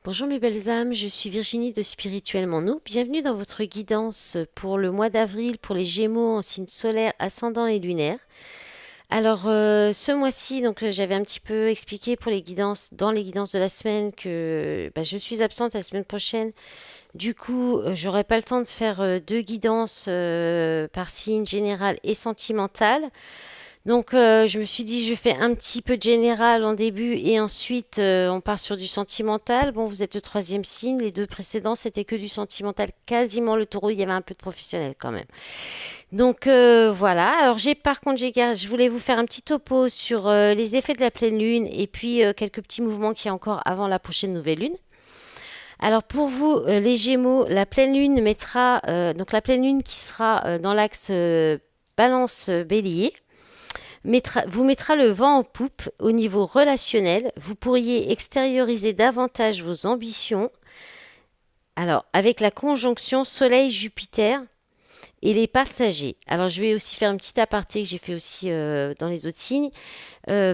Bonjour mes belles âmes, je suis Virginie de Spirituellement Nous. Bienvenue dans votre guidance pour le mois d'avril pour les Gémeaux en signe solaire, ascendant et lunaire. Alors ce mois-ci, j'avais un petit peu expliqué pour les guidances, dans les guidances de la semaine que je suis absente la semaine prochaine. Du coup, j'aurai pas le temps de faire deux guidances par signe général et sentimental. Je me suis dit, je fais un petit peu de général en début et ensuite, on part sur du sentimental. Bon, vous êtes le troisième signe. Les deux précédents, c'était que du sentimental. Quasiment le taureau, il y avait un peu de professionnel quand même. Voilà. Alors, je voulais vous faire un petit topo sur les effets de la pleine lune et puis quelques petits mouvements qu'il y a encore avant la prochaine nouvelle lune. Alors pour vous, les Gémeaux, la pleine lune qui sera dans l'axe Balance Bélier vous mettra le vent en poupe au niveau relationnel. Vous pourriez extérioriser davantage vos ambitions. Alors, avec la conjonction Soleil-Jupiter et les partager. Alors, je vais aussi faire un petit aparté que j'ai fait aussi dans les autres signes.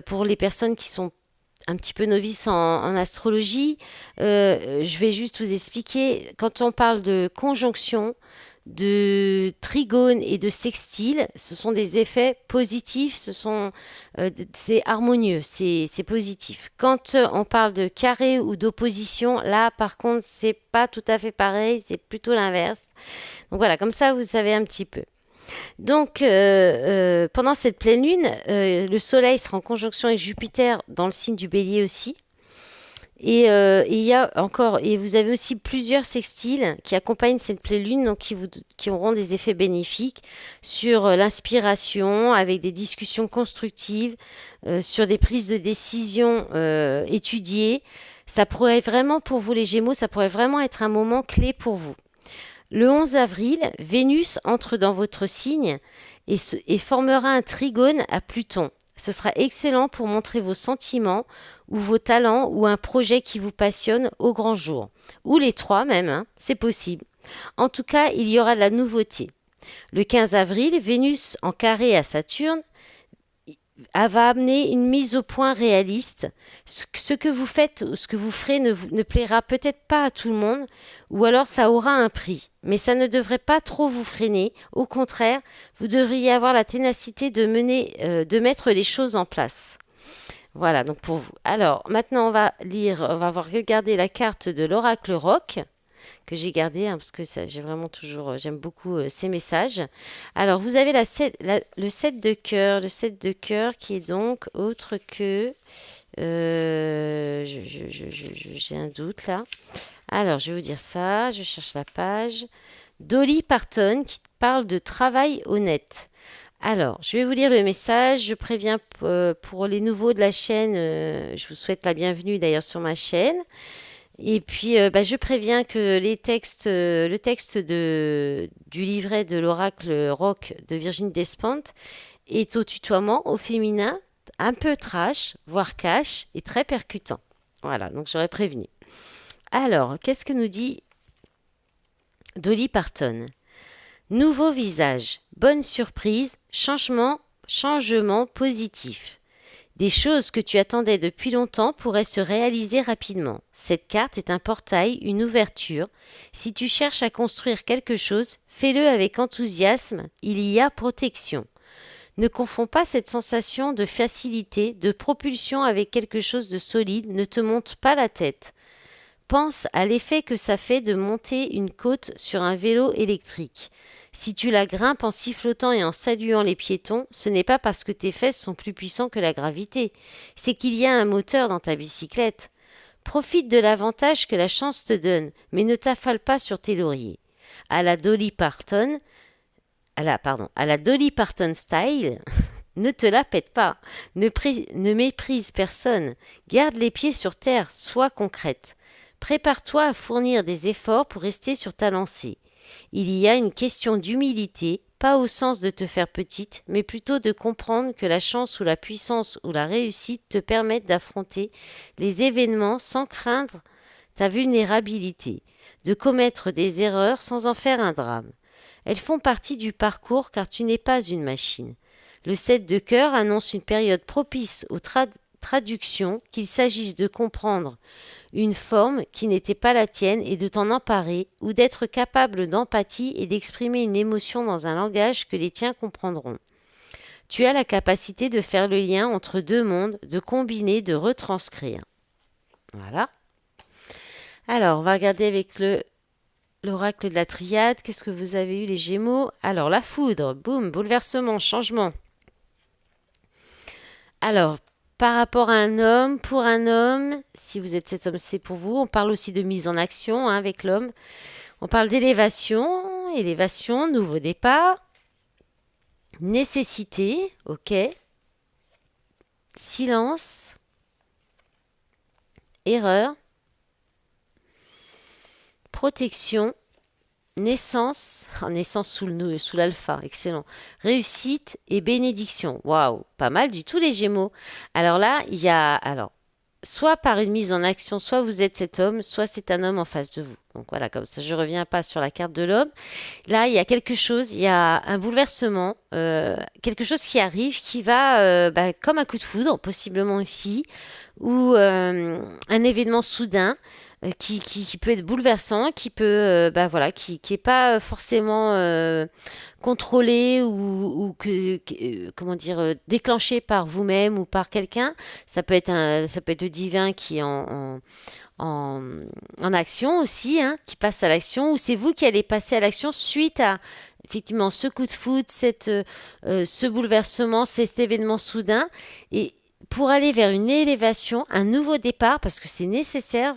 Pour les personnes qui sont un petit peu novices en astrologie, je vais juste vous expliquer. Quand on parle de conjonction, de trigone et de sextile, ce sont des effets positifs, c'est harmonieux, c'est positif. Quand on parle de carré ou d'opposition, là par contre c'est pas tout à fait pareil, c'est plutôt l'inverse. Donc voilà, comme ça vous savez un petit peu. Pendant cette pleine lune, le Soleil sera en conjonction avec Jupiter dans le signe du Bélier aussi. Il y a encore, et vous avez aussi plusieurs sextiles qui accompagnent cette pleine lune, qui auront des effets bénéfiques sur l'inspiration, avec des discussions constructives, sur des prises de décision étudiées. Ça pourrait vraiment, pour vous les Gémeaux, ça pourrait vraiment être un moment clé pour vous. Le 11 avril, Vénus entre dans votre signe et formera un trigone à Pluton. Ce sera excellent pour montrer vos sentiments ou vos talents ou un projet qui vous passionne au grand jour. Ou les trois même, hein, c'est possible. En tout cas, il y aura de la nouveauté. Le 15 avril, Vénus en carré à Saturne va amener une mise au point réaliste. Ce que vous faites ou ce que vous ferez ne plaira peut-être pas à tout le monde, ou alors ça aura un prix. Mais ça ne devrait pas trop vous freiner. Au contraire, vous devriez avoir la ténacité de mettre les choses en place. Voilà, donc pour vous. Alors, maintenant, on va regarder la carte de l'oracle rock que j'ai gardé parce que j'ai vraiment toujours j'aime beaucoup ces messages. Alors vous avez le 7 de cœur, qui est donc autre que j'ai un doute là. Alors je vais vous dire ça, je cherche la page. Dolly Parton qui parle de travail honnête. Alors, je vais vous lire le message. Je préviens pour les nouveaux de la chaîne, je vous souhaite la bienvenue d'ailleurs sur ma chaîne. Et puis, je préviens que le texte du livret de l'oracle rock de Virginie Despentes est au tutoiement, au féminin, un peu trash, voire cash, et très percutant. Voilà, donc j'aurais prévenu. Alors, qu'est-ce que nous dit Dolly Parton? Nouveau visage, bonne surprise, changement positif. Des choses que tu attendais depuis longtemps pourraient se réaliser rapidement. Cette carte est un portail, une ouverture. Si tu cherches à construire quelque chose, fais-le avec enthousiasme, il y a protection. Ne confonds pas cette sensation de facilité, de propulsion avec quelque chose de solide, ne te monte pas la tête. Pense à l'effet que ça fait de monter une côte sur un vélo électrique. Si tu la grimpes en sifflotant et en saluant les piétons, ce n'est pas parce que tes fesses sont plus puissants que la gravité, c'est qu'il y a un moteur dans ta bicyclette. Profite de l'avantage que la chance te donne, mais ne t'affale pas sur tes lauriers. À la Dolly Parton style, ne te la pète pas, ne méprise personne, garde les pieds sur terre, sois concrète. Prépare-toi à fournir des efforts pour rester sur ta lancée. Il y a une question d'humilité, pas au sens de te faire petite, mais plutôt de comprendre que la chance ou la puissance ou la réussite te permettent d'affronter les événements sans craindre ta vulnérabilité, de commettre des erreurs sans en faire un drame. Elles font partie du parcours car tu n'es pas une machine. Le 7 de cœur annonce une période propice au traduction, qu'il s'agisse de comprendre une forme qui n'était pas la tienne et de t'en emparer, ou d'être capable d'empathie et d'exprimer une émotion dans un langage que les tiens comprendront. Tu as la capacité de faire le lien entre deux mondes, de combiner, de retranscrire. Voilà. Alors, on va regarder avec l'oracle de la triade. Qu'est-ce que vous avez eu, les Gémeaux? Alors, la foudre, boum, bouleversement, changement. Alors, par rapport à un homme, pour un homme, si vous êtes cet homme, c'est pour vous. On parle aussi de mise en action avec l'homme. On parle d'élévation, nouveau départ, nécessité, ok, silence, erreur, protection, naissance, naissance sous l'alpha, excellent. Réussite et bénédiction. Waouh, pas mal du tout les Gémeaux. Alors là, il y a soit par une mise en action, soit vous êtes cet homme, soit c'est un homme en face de vous. Donc voilà, comme ça, je reviens pas sur la carte de l'homme. Là, il y a quelque chose, il y a un bouleversement, quelque chose qui arrive, qui va comme un coup de foudre, possiblement aussi, ou un événement soudain qui peut être bouleversant, qui peut, qui est pas forcément contrôlé comment dire, déclenché par vous-même ou par quelqu'un. Ça peut être le divin qui est en action aussi, hein, qui passe à l'action, ou c'est vous qui allez passer à l'action suite à effectivement ce coup de foudre, ce bouleversement, cet événement soudain, et pour aller vers une élévation, un nouveau départ, parce que c'est nécessaire,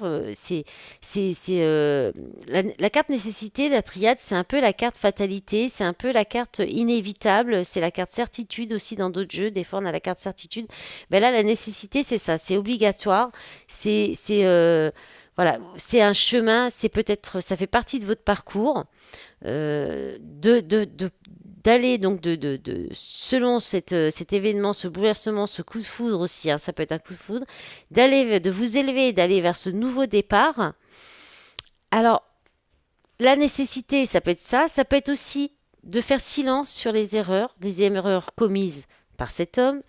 la carte nécessité, la triade, c'est un peu la carte fatalité, c'est un peu la carte inévitable, c'est la carte certitude aussi dans d'autres jeux, des fois on a la carte certitude, ben là la nécessité c'est ça, c'est obligatoire, voilà, c'est un chemin, c'est peut-être, ça fait partie de votre parcours, d'aller donc selon cet événement, ce bouleversement, ce coup de foudre aussi, hein, ça peut être un coup de foudre, de vous élever, d'aller vers ce nouveau départ. Alors, la nécessité, ça peut être ça peut être aussi de faire silence sur les erreurs commises par cet homme,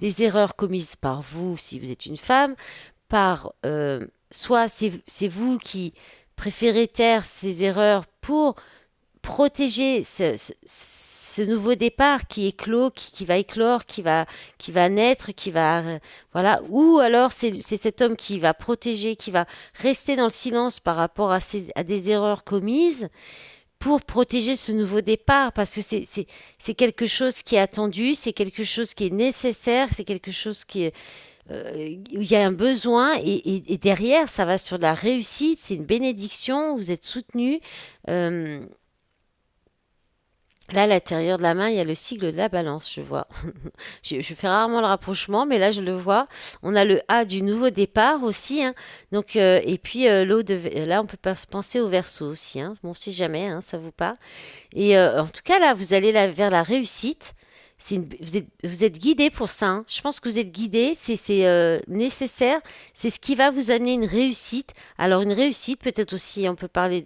des erreurs commises par vous si vous êtes une femme, soit c'est vous qui préférez taire ces erreurs pour protéger ce nouveau départ qui éclot, qui va éclore, qui va naître, voilà, ou alors c'est cet homme qui va protéger, qui va rester dans le silence par rapport à des erreurs commises pour protéger ce nouveau départ, parce que c'est quelque chose qui est attendu, c'est quelque chose qui est nécessaire, c'est quelque chose où il y a un besoin, et derrière ça va sur de la réussite, c'est une bénédiction, vous êtes soutenu. Là, à l'intérieur de la main, il y a le sigle de la balance, je vois. Je fais rarement le rapprochement, mais là, je le vois. On a le A du nouveau départ aussi, hein. Donc, et puis là, on peut penser au verso aussi, hein. Bon, si jamais, hein, ça vous parle. Et en tout cas, là, vous allez vers la réussite. Vous êtes guidé pour ça, hein. Je pense que vous êtes guidé, c'est nécessaire, c'est ce qui va vous amener une réussite. Alors une réussite, peut-être aussi, on peut parler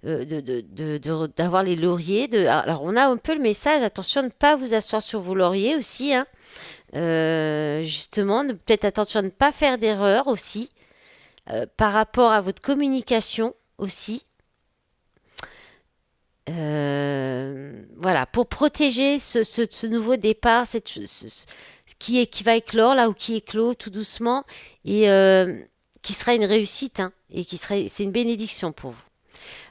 d'avoir les lauriers. Alors on a un peu le message, attention de ne pas vous asseoir sur vos lauriers aussi, hein. Justement, peut-être attention à ne pas faire d'erreur aussi, par rapport à votre communication aussi. Voilà, pour protéger ce nouveau départ, qui va éclore là, ou qui éclot tout doucement, et qui sera une réussite, hein, et c'est une bénédiction pour vous.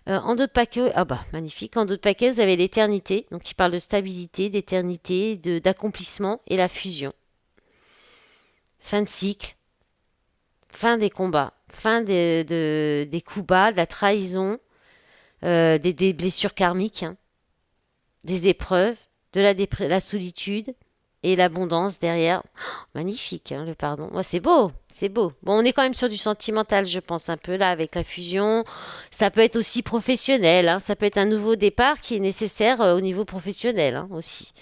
En d'autres paquets, magnifique. En d'autres paquets, vous avez l'éternité, donc qui parle de stabilité, d'éternité, d'accomplissement et la fusion. Fin de cycle, fin des combats, fin des coups bas, de la trahison. Des blessures karmiques, hein, des épreuves, la solitude et l'abondance derrière. Oh, magnifique, hein, le pardon. Ouais, c'est beau, c'est beau. Bon, on est quand même sur du sentimental, je pense, un peu là, avec la fusion. Ça peut être aussi professionnel, hein, ça peut être un nouveau départ qui est nécessaire au niveau professionnel, hein, aussi.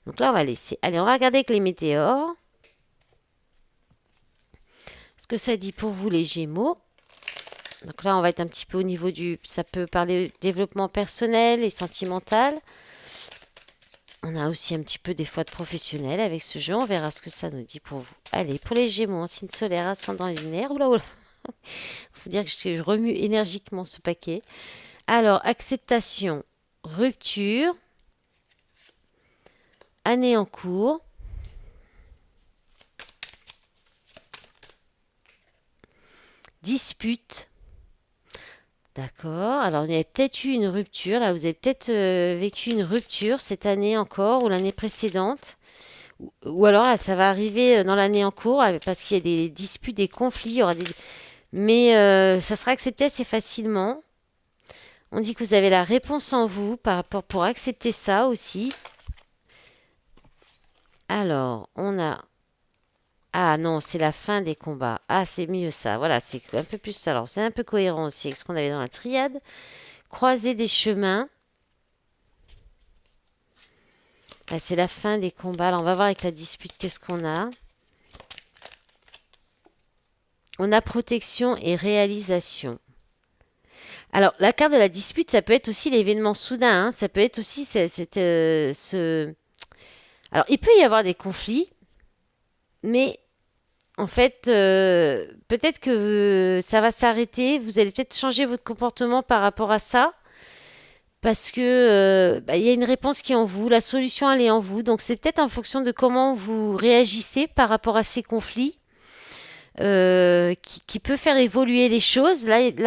Donc là, on va laisser. Allez, on va regarder avec les météores. Ce que ça dit pour vous, les Gémeaux. Donc là, on va être un petit peu au niveau ça peut parler de développement personnel et sentimental. On a aussi un petit peu des fois de professionnel avec ce jeu. On verra ce que ça nous dit pour vous. Allez, pour les Gémeaux, en signe solaire, ascendant et lunaire. Oula, oula. Faut dire que je remue énergiquement ce paquet. Alors, acceptation, rupture, année en cours, dispute. D'accord. Alors, il y a peut-être eu une rupture. Là, vous avez peut-être vécu une rupture cette année encore ou l'année précédente. Ou alors, là, ça va arriver dans l'année en cours parce qu'il y a des disputes, des conflits. Il y aura des... Mais ça sera accepté assez facilement. On dit que vous avez la réponse en vous par rapport pour accepter ça aussi. Alors, on a... Ah non, c'est la fin des combats. Ah, c'est mieux ça. Voilà, c'est un peu plus ça. Alors, c'est un peu cohérent aussi avec ce qu'on avait dans la triade. Croiser des chemins. Là, c'est la fin des combats. Alors, on va voir avec la dispute qu'est-ce qu'on a. On a protection et réalisation. Alors, la carte de la dispute, ça peut être aussi l'événement soudain, hein. Ça peut être aussi ce... Alors, il peut y avoir des conflits, mais en fait, peut-être que ça va s'arrêter. Vous allez peut-être changer votre comportement par rapport à ça. Parce que il y a une réponse qui est en vous, la solution elle est en vous. Donc c'est peut-être en fonction de comment vous réagissez par rapport à ces conflits qui peut faire évoluer les choses. Là, il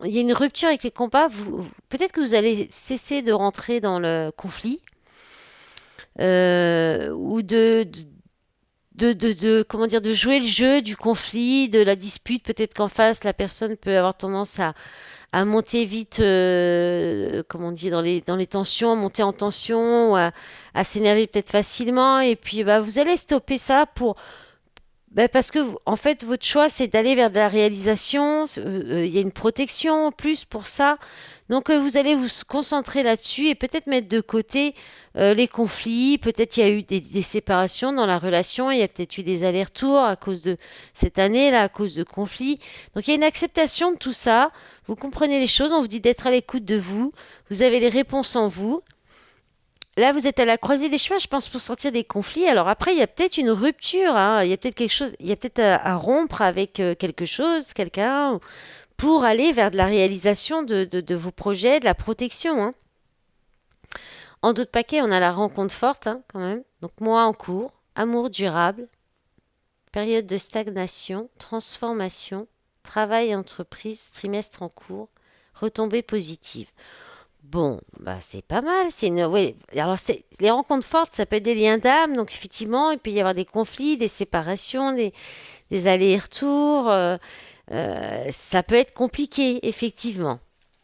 y a une rupture avec les combats. Peut-être que vous allez cesser de rentrer dans le conflit ou comment dire, de jouer le jeu du conflit, de la dispute. Peut-être qu'en face, la personne peut avoir tendance à monter vite, comment on dit, dans les tensions, à monter en tension, ou à s'énerver peut-être facilement. Et puis, vous allez stopper ça parce que, en fait, votre choix, c'est d'aller vers de la réalisation. Il y a une protection en plus pour ça. Donc, vous allez vous concentrer là-dessus et peut-être mettre de côté les conflits. Peut-être il y a eu des séparations dans la relation. Il y a peut-être eu des allers-retours à cause de cette année-là, à cause de conflits. Donc, il y a une acceptation de tout ça. Vous comprenez les choses. On vous dit d'être à l'écoute de vous. Vous avez les réponses en vous. Là, vous êtes à la croisée des chemins, je pense, pour sortir des conflits. Alors après, il y a peut-être une rupture, hein. Il y a peut-être quelque chose, il y a peut-être à rompre avec quelque chose, quelqu'un, pour aller vers de la réalisation de vos projets, de la protection, hein. En d'autres paquets, on a la rencontre forte, hein, quand même. Donc moi en cours, amour durable, période de stagnation, transformation, travail et entreprise, trimestre en cours, retombées positives. Bon, c'est pas mal. Oui. Alors les rencontres fortes, ça peut être des liens d'âme. Donc effectivement, il peut y avoir des conflits, des séparations, des allers-retours. Ça peut être compliqué, effectivement.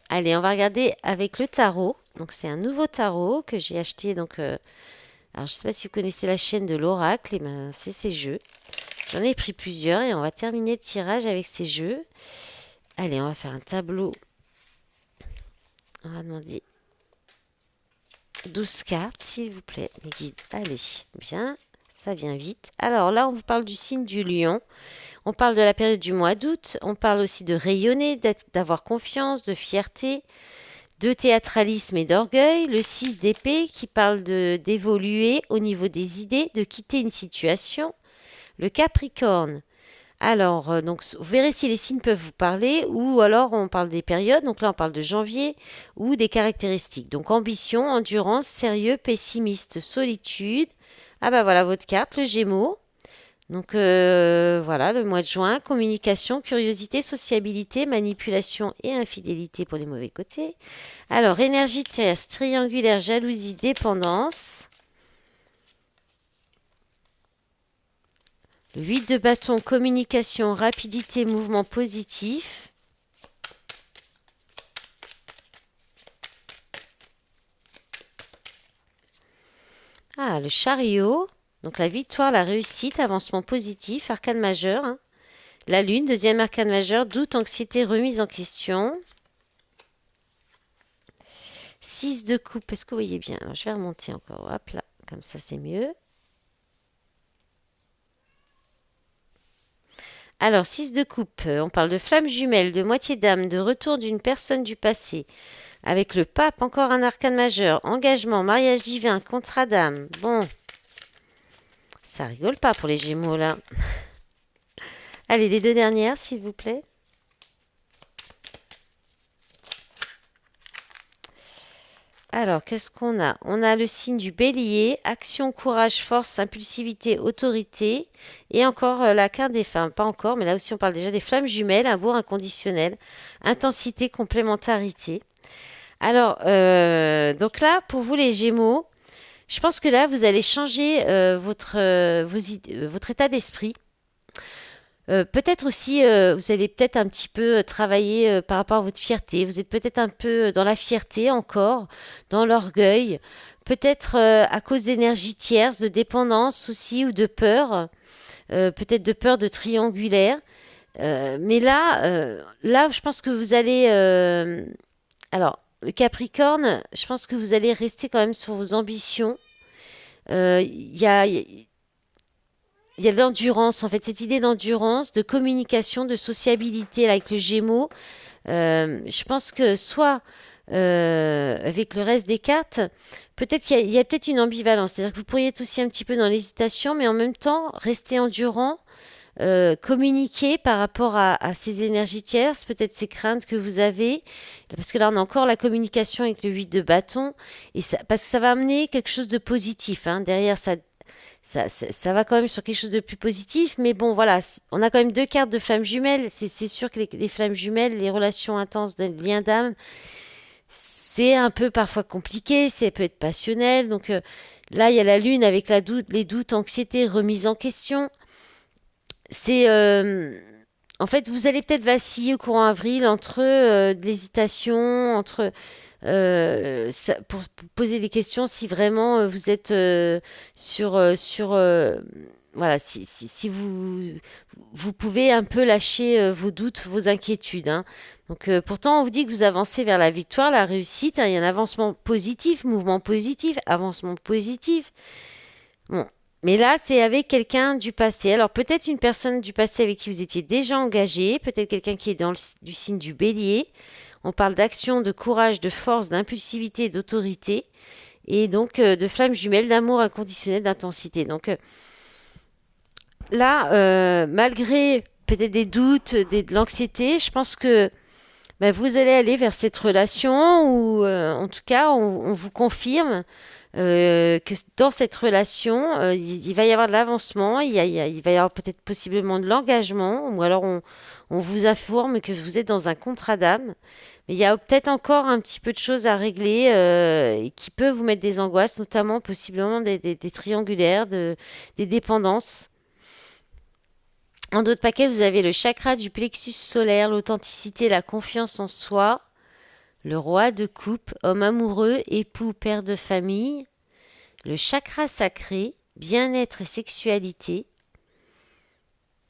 Allez, on va regarder avec le tarot. Donc c'est un nouveau tarot que j'ai acheté. Donc, alors je sais pas si vous connaissez la chaîne de l'Oracle. Et c'est ces jeux. J'en ai pris plusieurs et on va terminer le tirage avec ces jeux. Allez, on va faire un tableau. On va demander 12 cartes, s'il vous plaît, mes guides. Allez, bien, ça vient vite. Alors là, on vous parle du signe du lion. On parle de la période du mois d'août. On parle aussi de rayonner, d'avoir confiance, de fierté, de théâtralisme et d'orgueil. Le 6 d'épée qui parle d'évoluer au niveau des idées, de quitter une situation. Le Capricorne. Alors, donc, vous verrez si les signes peuvent vous parler, ou alors on parle des périodes, donc là on parle de janvier, ou des caractéristiques. Donc, ambition, endurance, sérieux, pessimiste, solitude. Ah bah voilà votre carte, le Gémeaux. Donc voilà, le mois de juin, communication, curiosité, sociabilité, manipulation et infidélité pour les mauvais côtés. Alors, énergie terrestre, triangulaire, jalousie, dépendance. Le 8 de bâton, communication, rapidité, mouvement positif. Ah, le chariot. Donc la victoire, la réussite, avancement positif, arcane majeur, hein. La lune, deuxième arcane majeur, doute, anxiété, remise en question. 6 de coupe, est-ce que vous voyez bien? Alors je vais remonter encore, hop là, comme ça c'est mieux. Alors, 6 de coupe, on parle de flamme jumelle, de moitié d'âme, de retour d'une personne du passé, Avec le pape, encore un arcane majeur. Engagement, mariage divin, contrat d'âme. Bon, ça rigole pas pour les Gémeaux là. Allez, les deux dernières, s'il vous plaît. Alors, qu'est-ce qu'on a? On a le signe du bélier, action, courage, force, impulsivité, autorité. Et encore la carte des femmes. Pas encore, mais là aussi on parle déjà des flammes jumelles, amour inconditionnel, intensité, complémentarité. Alors, donc là, pour vous les Gémeaux, je pense que là, vous allez changer votre état d'esprit. Peut-être aussi, vous allez peut-être un petit peu travailler par rapport à votre fierté. Vous êtes peut-être un peu dans la fierté encore, dans l'orgueil, peut-être à cause d'énergie tierce, de dépendance aussi ou de peur, peut-être de peur de triangulaire. Mais là, je pense que vous allez. Alors, le Capricorne, je pense que vous allez rester quand même sur vos ambitions. Il y a de l'endurance, en fait, cette idée d'endurance, de communication, de sociabilité là, avec le Gémeaux. Je pense que soit avec le reste des cartes, peut-être qu'il y a peut-être une ambivalence. C'est-à-dire que vous pourriez être aussi un petit peu dans l'hésitation, mais en même temps rester endurant, communiquer par rapport à ces énergies tierces, peut-être ces craintes que vous avez. Parce que là, on a encore la communication avec le 8 de bâton. Parce que ça va amener quelque chose de positif. Hein. Derrière, ça va quand même sur quelque chose de plus positif, mais bon, voilà, on a quand même deux cartes de flammes jumelles. C'est sûr que les flammes jumelles, les relations intenses de lien d'âme, c'est un peu parfois compliqué, ça peut être passionnel. Donc là, il y a la lune avec les doutes, anxiété, remise en question. C'est en fait, vous allez peut-être vaciller au courant avril entre de l'hésitation, entre pour poser des questions si vraiment vous êtes voilà, si vous pouvez un peu lâcher vos doutes, vos inquiétudes. Hein. Donc pourtant, on vous dit que vous avancez vers la victoire, la réussite. Hein, il y a un avancement positif, mouvement positif, avancement positif. Bon. Mais là, c'est avec quelqu'un du passé. Alors peut-être une personne du passé avec qui vous étiez déjà engagé, peut-être quelqu'un qui est du signe du bélier. On parle d'action, de courage, de force, d'impulsivité, d'autorité, et donc de flammes jumelles, d'amour inconditionnel, d'intensité. Donc là, malgré peut-être des doutes, de l'anxiété, je pense que ben, vous allez aller vers cette relation où, en tout cas, on vous confirme que dans cette relation, il va y avoir de l'avancement, il va y avoir peut-être possiblement de l'engagement, ou alors on vous informe que vous êtes dans un contrat d'âme. Mais il y a peut-être encore un petit peu de choses à régler qui peuvent vous mettre des angoisses, notamment possiblement des triangulaires, des dépendances. En d'autres paquets, vous avez le chakra du plexus solaire, l'authenticité, la confiance en soi, le roi de coupe, homme amoureux, époux, père de famille, le chakra sacré, bien-être et sexualité.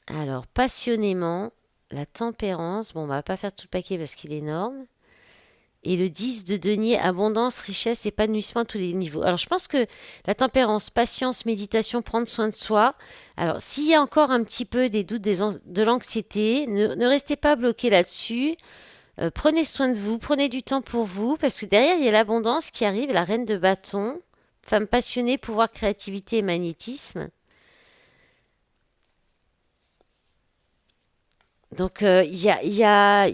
Alors, passionnément, la tempérance, bon, on va pas faire tout le paquet parce qu'il est énorme. Et le 10 de denier, abondance, richesse, épanouissement à tous les niveaux. Alors je pense que la tempérance, patience, méditation, prendre soin de soi. Alors s'il y a encore un petit peu des doutes, de l'anxiété, ne restez pas bloqué là-dessus. Prenez soin de vous, prenez du temps pour vous, parce que derrière il y a l'abondance qui arrive, la reine de bâton, femme passionnée, pouvoir, créativité et magnétisme. Donc il y a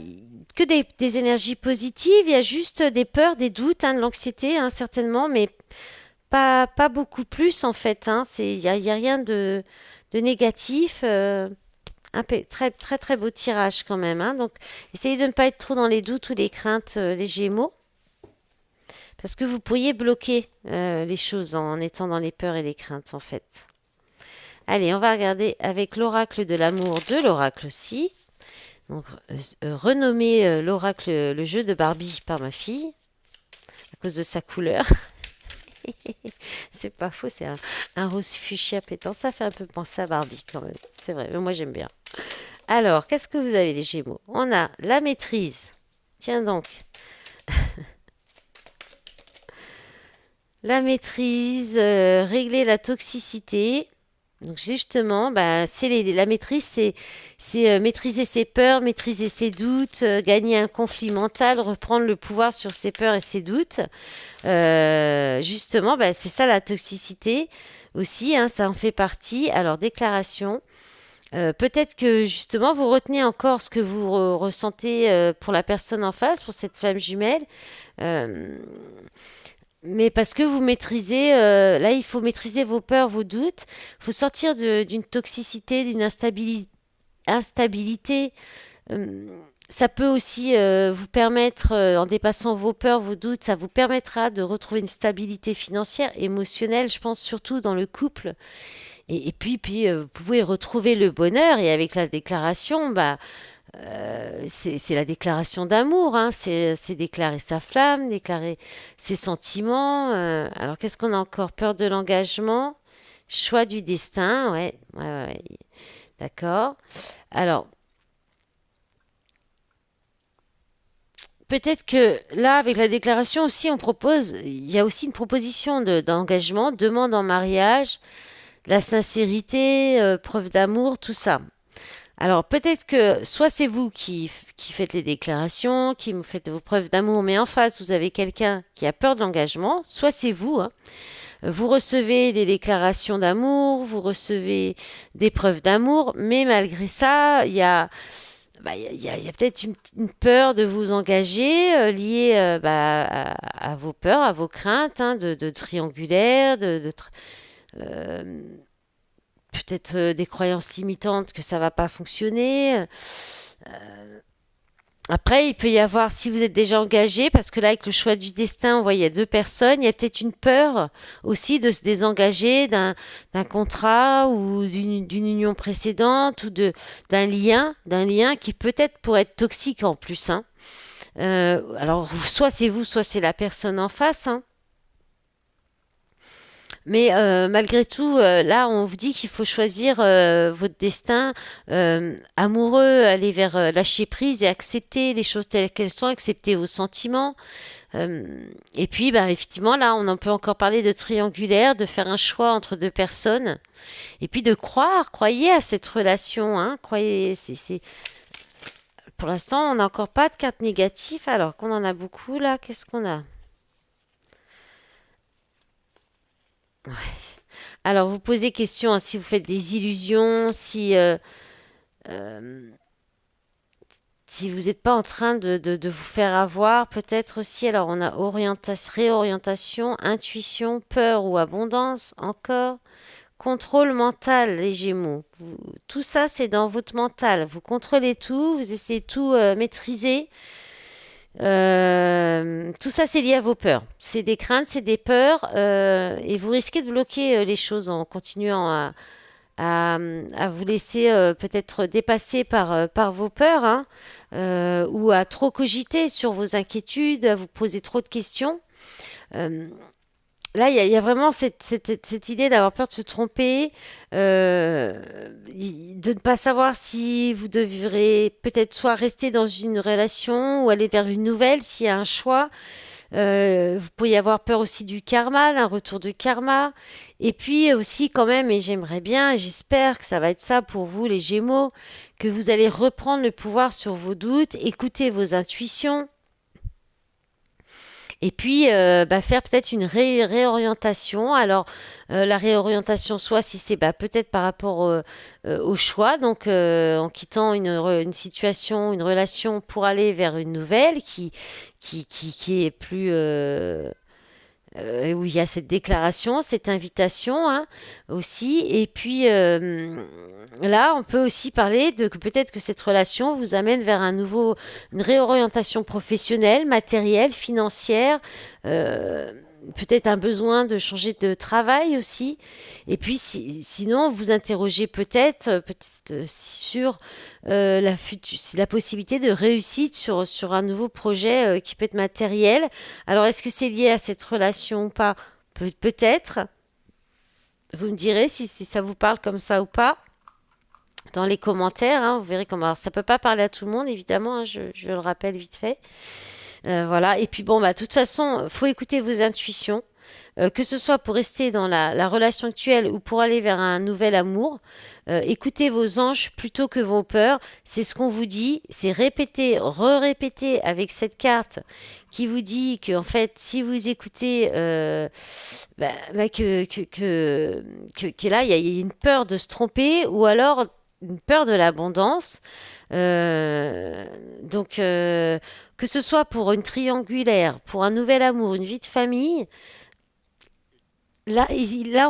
que des énergies positives, il y a juste des peurs, des doutes, hein, de l'anxiété, hein, certainement, mais pas beaucoup plus en fait. Hein. Il y a rien de négatif. Très, très, très beau tirage quand même. Hein. Donc, essayez de ne pas être trop dans les doutes ou les craintes, les Gémeaux, parce que vous pourriez bloquer les choses en étant dans les peurs et les craintes en fait. Allez, on va regarder avec l'oracle de l'amour de l'oracle aussi. Donc, renommé l'oracle, le jeu de Barbie par ma fille, à cause de sa couleur. C'est pas faux, c'est un rose fuchsia pétant. Ça fait un peu penser à Barbie quand même. C'est vrai, mais moi j'aime bien. Alors, qu'est-ce que vous avez les Gémeaux? On a la maîtrise. Tiens donc, la maîtrise, régler la toxicité. Donc justement, bah, la maîtrise, c'est maîtriser ses peurs, maîtriser ses doutes, gagner un conflit mental, reprendre le pouvoir sur ses peurs et ses doutes. Justement, bah, c'est ça la toxicité aussi, hein, ça en fait partie. Alors déclaration. Peut-être que justement vous retenez encore ce que vous ressentez pour la personne en face, pour cette flamme jumelle. Euh, mais parce que vous maîtrisez, là il faut maîtriser vos peurs, vos doutes. Il faut sortir d'une toxicité, d'une instabilité. Euh, Ça peut aussi vous permettre, en dépassant vos peurs, vos doutes, ça vous permettra de retrouver une stabilité financière, émotionnelle, je pense surtout dans le couple. Et puis, vous pouvez retrouver le bonheur. Et avec la déclaration, bah, c'est la déclaration d'amour, hein. C'est déclarer sa flamme, déclarer ses sentiments. Alors, qu'est-ce qu'on a encore? Peur de l'engagement, choix du destin, ouais, ouais, ouais, ouais. D'accord. Alors, peut-être que là, avec la déclaration aussi, il y a aussi une proposition d'engagement, demande en mariage, la sincérité, preuve d'amour, tout ça. Alors peut-être que soit c'est vous qui faites les déclarations, qui me faites vos preuves d'amour, mais en face vous avez quelqu'un qui a peur de l'engagement, soit c'est vous, hein. Vous recevez des déclarations d'amour, vous recevez des preuves d'amour, mais malgré ça, il y a peut-être une peur de vous engager liée bah, à vos peurs, à vos craintes, hein, de triangulaire, euh, peut-être des croyances limitantes que ça va pas fonctionner. Après, il peut y avoir, si vous êtes déjà engagé, parce que là, avec le choix du destin, on voit, il y a deux personnes, il y a peut-être une peur aussi de se désengager d'un contrat ou d'une union précédente ou d'un lien qui peut-être pourrait être toxique en plus, hein. Alors, soit c'est vous, soit c'est la personne en face, hein. Mais malgré tout, là, on vous dit qu'il faut choisir votre destin amoureux, aller vers lâcher prise et accepter les choses telles qu'elles sont, accepter vos sentiments. Euh, et puis, bah, effectivement, là, on en peut encore parler de triangulaire, de faire un choix entre deux personnes, et puis de croyez à cette relation, hein, croyez. Pour l'instant, on n'a encore pas de carte négative, alors qu'on en a beaucoup là. Qu'est-ce qu'on a? Alors, vous posez question hein, si vous faites des illusions, euh, si vous n'êtes pas en train de vous faire avoir, peut-être aussi. Alors, on a réorientation, intuition, peur ou abondance, encore. Contrôle mental, les Gémeaux. Tout ça, c'est dans votre mental. Vous contrôlez tout, vous essayez de tout maîtriser. Tout ça, c'est lié à vos peurs. C'est des craintes, c'est des peurs, et vous risquez de bloquer les choses en continuant à vous laisser peut-être dépasser par vos peurs, hein, ou à trop cogiter sur vos inquiétudes, à vous poser trop de questions. Euh, Là, il y a vraiment cette idée d'avoir peur de se tromper, de ne pas savoir si vous devrez peut-être soit rester dans une relation ou aller vers une nouvelle, s'il y a un choix. Vous pourriez avoir peur aussi du karma, d'un retour de karma. Et puis aussi quand même, et j'aimerais bien, et j'espère que ça va être ça pour vous les Gémeaux, que vous allez reprendre le pouvoir sur vos doutes, écouter vos intuitions. Et puis, bah, faire peut-être une réorientation. Alors, la réorientation, soit si c'est bah, peut-être par rapport au choix, donc en quittant une situation, une relation pour aller vers une nouvelle qui est plus, où il y a cette déclaration, cette invitation hein, aussi. Et puis là, on peut aussi parler de que peut-être que cette relation vous amène vers une réorientation professionnelle, matérielle, financière. euh, Peut-être un besoin de changer de travail aussi. Et puis, sinon, vous interrogez peut-être sur la possibilité de réussite sur un nouveau projet qui peut être matériel. Alors, est-ce que c'est lié à cette relation ou pas? Peut-être. Vous me direz si ça vous parle comme ça ou pas dans les commentaires. Hein, vous verrez comment. Alors, ça peut pas parler à tout le monde, évidemment. Hein, je le rappelle vite fait. Voilà. Et puis bon, bah, de toute façon, faut écouter vos intuitions. que ce soit pour rester dans la relation actuelle ou pour aller vers un nouvel amour. Écoutez vos anges plutôt que vos peurs. C'est ce qu'on vous dit. C'est répéter, re-répéter avec cette carte qui vous dit que en fait, si vous écoutez, que là, il y a une peur de se tromper ou alors une peur de l'abondance. Euh, donc, que ce soit pour une triangulaire, pour un nouvel amour, une vie de famille, là,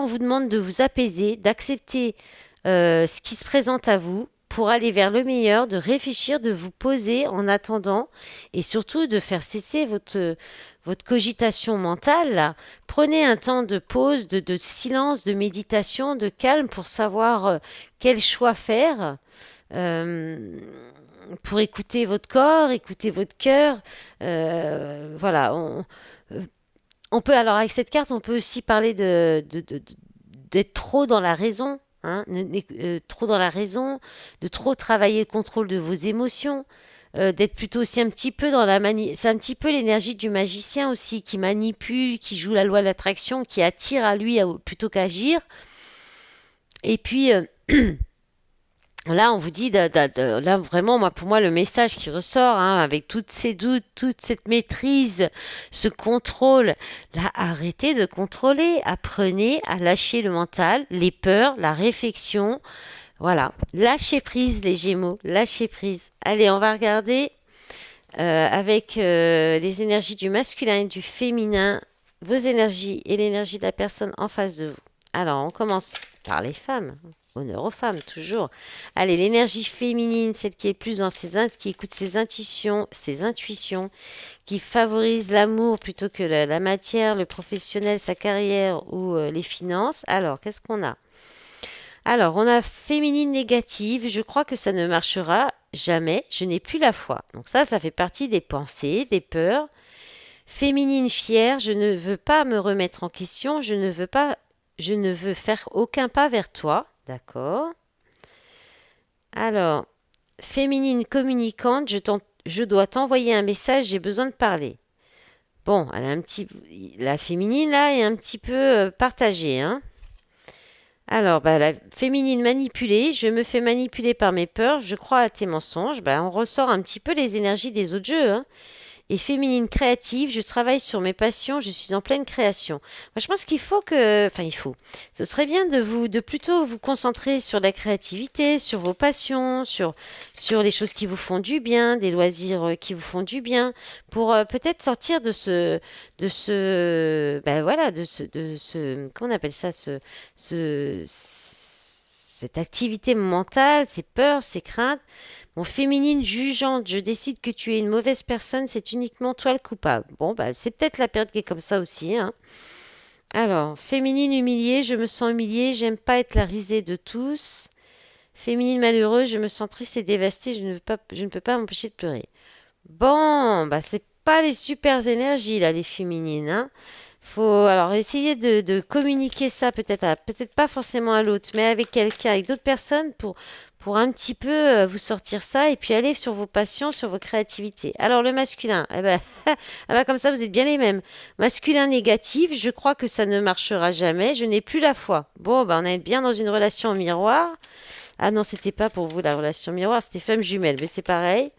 on vous demande de vous apaiser, d'accepter ce qui se présente à vous pour aller vers le meilleur, de réfléchir, de vous poser en attendant et surtout de faire cesser votre cogitation mentale. Là. Prenez un temps de pause, de silence, de méditation, de calme pour savoir quel choix faire. Euh, pour écouter votre corps, écouter votre cœur. Voilà. On peut, alors avec cette carte, on peut aussi parler d'être trop dans la raison. Hein, trop dans la raison, de trop travailler le contrôle de vos émotions, d'être plutôt aussi un petit peu dans la manie. C'est un petit peu l'énergie du magicien aussi, qui manipule, qui joue la loi de l'attraction, qui attire à lui plutôt qu'agir. Et puis, là, on vous dit, là vraiment, moi, pour moi, le message qui ressort, hein, avec tous ces doutes, toute cette maîtrise, ce contrôle, là, arrêtez de contrôler, apprenez à lâcher le mental, les peurs, la réflexion, voilà, lâchez prise, les Gémeaux, lâchez prise. Allez, on va regarder avec les énergies du masculin et du féminin, vos énergies et l'énergie de la personne en face de vous. Alors, on commence par les femmes. Honneur aux femmes, toujours. Allez, l'énergie féminine, celle qui est plus dans qui écoute ses intuitions, qui favorise l'amour plutôt que la matière, le professionnel, sa carrière ou les finances. Alors, qu'est-ce qu'on a? Alors, on a féminine négative. Je crois que ça ne marchera jamais. Je n'ai plus la foi. Donc ça fait partie des pensées, des peurs. Féminine fière. Je ne veux pas me remettre en question. Je ne veux faire aucun pas vers toi. D'accord. Alors, féminine communicante, je dois t'envoyer un message, j'ai besoin de parler. Bon, la féminine là est un petit peu partagée, hein. Alors, la féminine manipulée, je me fais manipuler par mes peurs, je crois à tes mensonges. On ressort un petit peu les énergies des autres jeux, hein. Et féminine créative, je travaille sur mes passions, je suis en pleine création. Moi, je pense qu'il faut ce serait bien de plutôt vous concentrer sur la créativité, sur vos passions, sur les choses qui vous font du bien, des loisirs qui vous font du bien, pour peut-être sortir comment on appelle ça, cette activité mentale, ces peurs, ces craintes. Mon féminine jugeante, je décide que tu es une mauvaise personne, c'est uniquement toi le coupable. Bon, c'est peut-être la période qui est comme ça aussi, hein. Alors, féminine humiliée, je me sens humiliée, j'aime pas être la risée de tous. Féminine malheureuse, je me sens triste et dévastée, je ne peux pas m'empêcher de pleurer. Bon, c'est pas les super énergies là, les féminines, hein. Faut alors essayer de communiquer ça peut-être pas forcément à l'autre, mais avec quelqu'un, avec d'autres personnes pour un petit peu vous sortir ça et puis aller sur vos passions, sur vos créativités. Alors le masculin, comme ça vous êtes bien les mêmes. Masculin négatif, je crois que ça ne marchera jamais, je n'ai plus la foi. Bon, on est bien dans une relation en miroir. Ah non, c'était pas pour vous la relation miroir, c'était flamme jumelle, mais c'est pareil.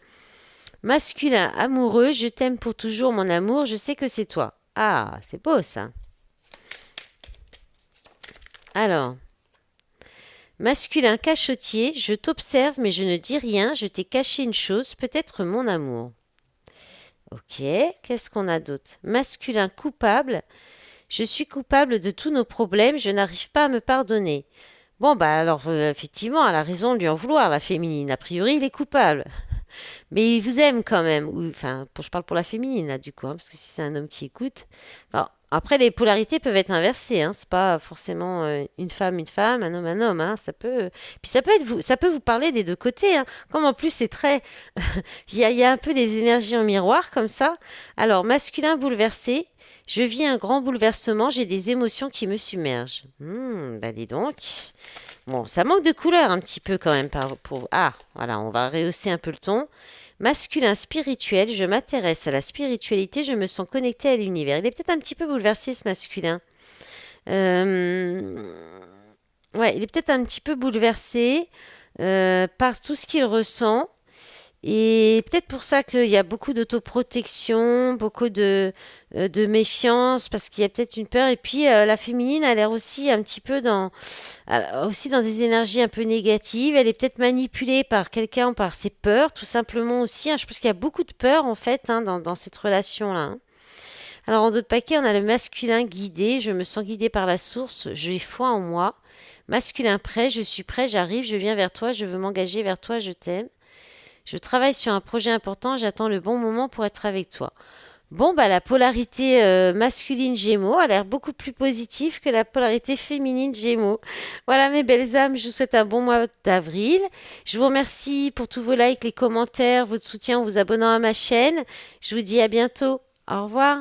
Masculin amoureux, je t'aime pour toujours mon amour, je sais que c'est toi. Ah, c'est beau ça. Alors, masculin cachotier, je t'observe mais je ne dis rien, je t'ai caché une chose, peut-être mon amour. Ok, qu'est-ce qu'on a d'autre? Masculin coupable, je suis coupable de tous nos problèmes, je n'arrive pas à me pardonner. Bon, alors, effectivement, elle a raison de lui en vouloir, la féminine. A priori, il est coupable. Mais il vous aime quand même. Je parle pour la féminine, là, du coup, hein, parce que si c'est un homme qui écoute. Alors, après, les polarités peuvent être inversées, hein, c'est pas forcément une femme, un homme, hein, ça peut. Puis ça peut vous parler des deux côtés, hein. Comme en plus c'est très, il y a un peu des énergies en miroir comme ça. Alors, masculin bouleversé, je vis un grand bouleversement, j'ai des émotions qui me submergent. Dis donc. Bon, ça manque de couleur un petit peu quand même pour. Ah, voilà, on va rehausser un peu le ton. Masculin spirituel, je m'intéresse à la spiritualité, je me sens connecté à l'univers. Il est peut-être un petit peu bouleversé ce masculin. Euh, Ouais, il est peut-être un petit peu bouleversé par tout ce qu'il ressent. Et peut-être pour ça qu'il y a beaucoup d'autoprotection, beaucoup de méfiance, parce qu'il y a peut-être une peur. Et puis la féminine a l'air aussi un petit peu aussi dans des énergies un peu négatives. Elle est peut-être manipulée par quelqu'un, par ses peurs, tout simplement aussi, hein. Je pense qu'il y a beaucoup de peur en fait, hein, dans cette relation-là, hein. Alors en d'autres paquets, on a le masculin guidé. Je me sens guidé par la source. J'ai foi en moi. Masculin prêt. Je suis prêt. J'arrive. Je viens vers toi. Je veux m'engager vers toi. Je t'aime. Je travaille sur un projet important. J'attends le bon moment pour être avec toi. Bon, bah la polarité masculine Gémeaux a l'air beaucoup plus positive que la polarité féminine Gémeaux. Voilà mes belles âmes, je vous souhaite un bon mois d'avril. Je vous remercie pour tous vos likes, les commentaires, votre soutien en vous abonnant à ma chaîne. Je vous dis à bientôt. Au revoir.